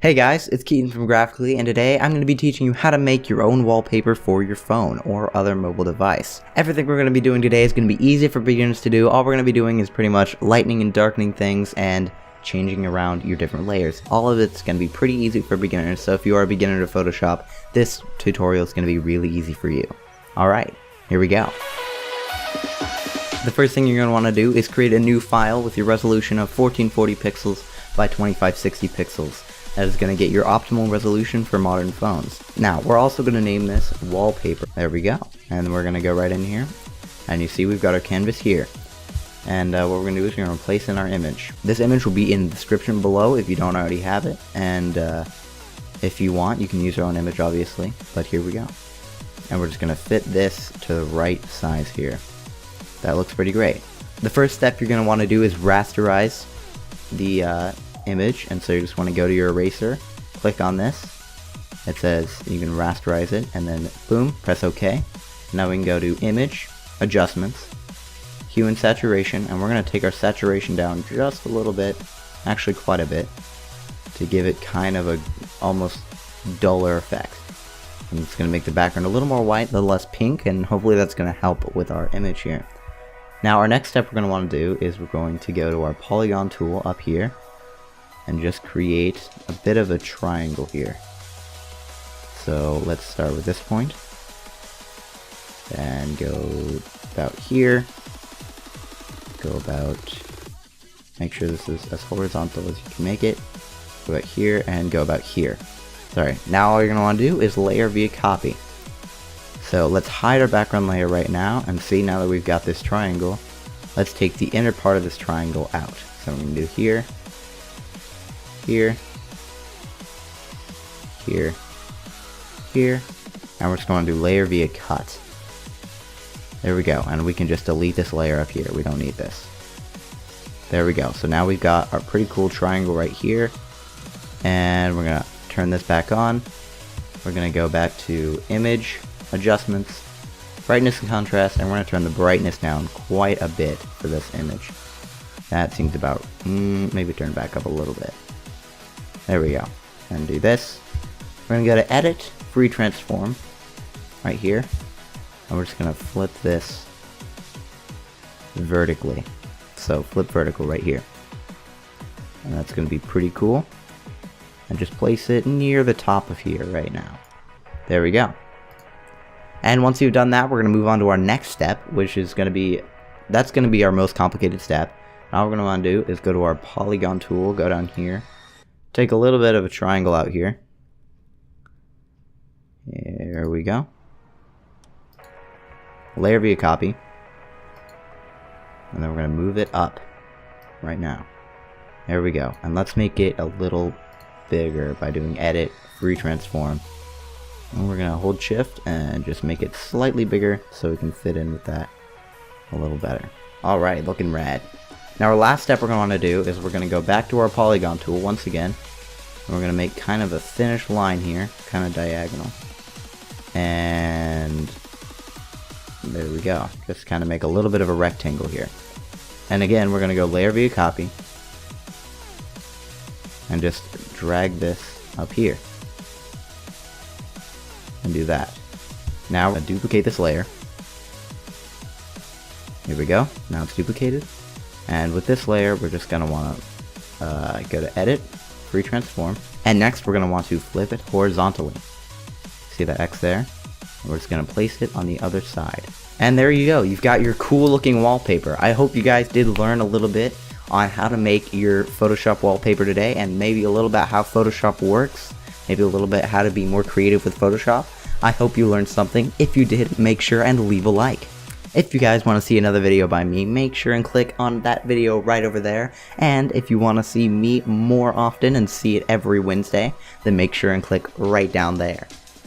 Hey guys, it's Keaton from Graphically, and today I'm going to be teaching you how to make your own wallpaper for your phone or other mobile device. Everything we're going to be doing today is going to be easy for beginners to do. All we're going to be doing is pretty much lightening and darkening things and changing around your different layers. All of it's going to be pretty easy for beginners, so if you are a beginner to Photoshop, this tutorial is going to be really easy for you. Alright, here we go. The first thing you're going to want to do is create a new file with your resolution of 1440 pixels by 2560 pixels. That is going to get your optimal resolution for modern phones. Now, we're also going to name this wallpaper. There we go. And we're going to go right in here. And you see we've got our canvas here. And what we're going to do is we're going to place in our image. This image will be in the description below if you don't already have it. And if you want, you can use your own image, obviously. But here we go. And we're just going to fit this to the right size here. That looks pretty great. The first step you're going to want to do is rasterize the image, and so you just want to go to your eraser, click on this. It says you can rasterize it, and then boom, press OK. Now we can go to Image, Adjustments, Hue and Saturation, and we're going to take our saturation down just a little bit, actually quite a bit, to give it kind of a almost duller effect. And it's going to make the background a little more white, a little less pink, and hopefully that's going to help with our image here. Now our next step we're going to want to do is we're going to go to our polygon tool up here and just create a bit of a triangle here. So let's start with this point and go about here, go about, make sure this is as horizontal as you can make it, go about here and go about here. Sorry, now all you're going to want to do is layer via copy. So let's hide our background layer right now, and see, now that we've got this triangle, let's take the inner part of this triangle out. So we're going to do here, here, here, here, and we're just going to do layer via cut. There we go, and we can just delete this layer up here. We don't need this. There we go. So now we've got our pretty cool triangle right here, and we're going to turn this back on. We're going to go back to Image, Adjustments, Brightness and Contrast, and we're going to turn the brightness down quite a bit for this image. That seems about, maybe turn back up a little bit. There we go. And do this. We're going to go to Edit, Free Transform, right here. And we're just going to flip this vertically. So flip vertical right here. And that's going to be pretty cool. And just place it near the top of here right now. There we go. And once you've done that, we're going to move on to our next step, which is going to be, that's going to be our most complicated step. Now what we're going to want to do is go to our polygon tool, go down here, take a little bit of a triangle out here. Here we go. Layer via copy. And then we're going to move it up right now. There we go. And let's make it a little bigger by doing Edit, Free Transform. And we're going to hold Shift and just make it slightly bigger so we can fit in with that a little better. Alright, looking rad. Now our last step we're going to want to do is we're going to go back to our polygon tool once again. And we're going to make kind of a thinnish line here, kind of diagonal. And there we go. Just kind of make a little bit of a rectangle here. And again, we're going to go Layer via Copy. And just drag this up here. And do that. Now we're going to duplicate this layer. Here we go. Now it's duplicated. And with this layer, we're just going to want to go to Edit, Free Transform. And next, we're going to want to flip it horizontally. See that X there? And we're just going to place it on the other side. And there you go. You've got your cool looking wallpaper. I hope you guys did learn a little bit on how to make your Photoshop wallpaper today, and maybe a little bit how Photoshop works. Maybe a little bit how to be more creative with Photoshop. I hope you learned something. If you did, make sure and leave a like. If you guys want to see another video by me, make sure and click on that video right over there. And if you want to see me more often and see it every Wednesday, then make sure and click right down there.